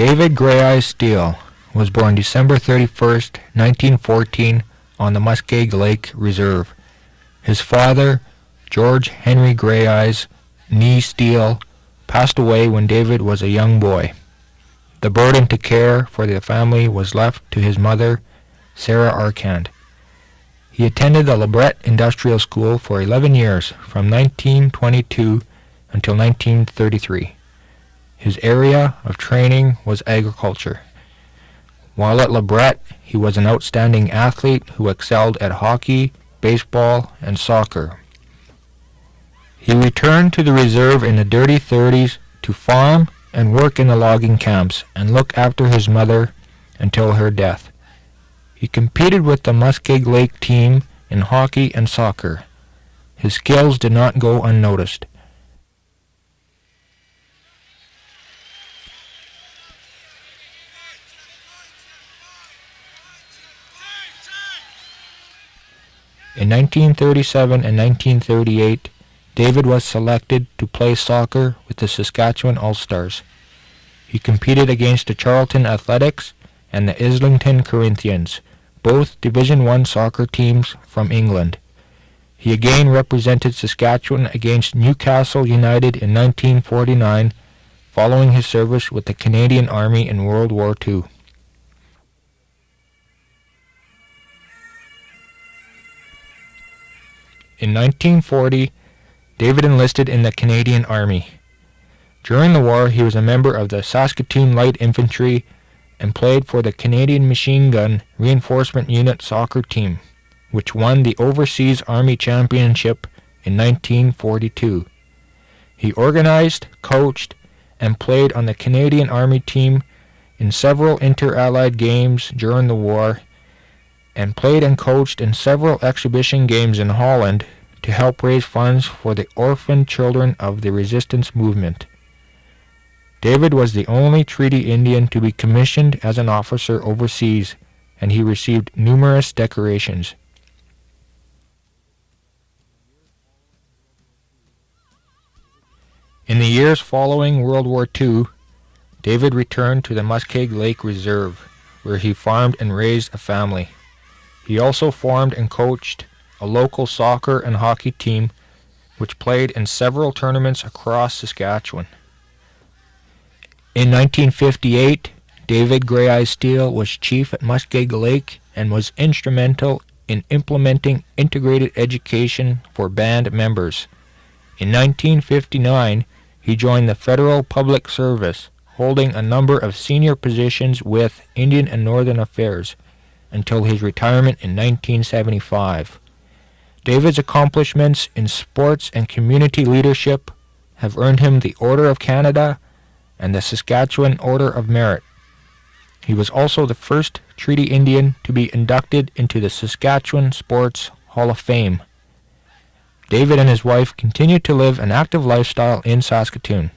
David Greyeyes Steele was born December 31st, 1914, on the Muskeg Lake Reserve. His father, George Henry Greyeyes (nee Steele), passed away when David was a young boy. The burden to care for the family was left to his mother, Sarah Arcand. He attended the Labret Industrial School for 11 years, from 1922 until 1933. His area of training was agriculture. While at Labret, he was an outstanding athlete who excelled at hockey, baseball, and soccer. He returned to the reserve in the dirty 30s to farm and work in the logging camps and look after his mother until her death. He competed with the Muskeg Lake team in hockey and soccer. His skills did not go unnoticed. In 1937 and 1938, David was selected to play soccer with the Saskatchewan All-Stars. He competed against the Charlton Athletics and the Islington Corinthians, both Division I soccer teams from England. He again represented Saskatchewan against Newcastle United in 1949, following his service with the Canadian Army in World War II. In 1940, David enlisted in the Canadian Army. During the war, he was a member of the Saskatoon Light Infantry and played for the Canadian Machine Gun Reinforcement Unit soccer team, which won the Overseas Army Championship in 1942. He organized, coached, and played on the Canadian Army team in several inter-allied games during the war, and played and coached in several exhibition games in Holland to help raise funds for the orphaned children of the resistance movement. David was the only Treaty Indian to be commissioned as an officer overseas, and he received numerous decorations. In the years following World War II, David returned to the Muskeg Lake Reserve, where he farmed and raised a family. He also formed and coached a local soccer and hockey team, which played in several tournaments across Saskatchewan. In 1958, David Greyeyes Steele was chief at Muskeg Lake and was instrumental in implementing integrated education for band members. In 1959, he joined the Federal Public Service, holding a number of senior positions with Indian and Northern Affairs, until his retirement in 1975. David's accomplishments in sports and community leadership have earned him the Order of Canada and the Saskatchewan Order of Merit. He was also the first Treaty Indian to be inducted into the Saskatchewan Sports Hall of Fame. David and his wife continue to live an active lifestyle in Saskatoon.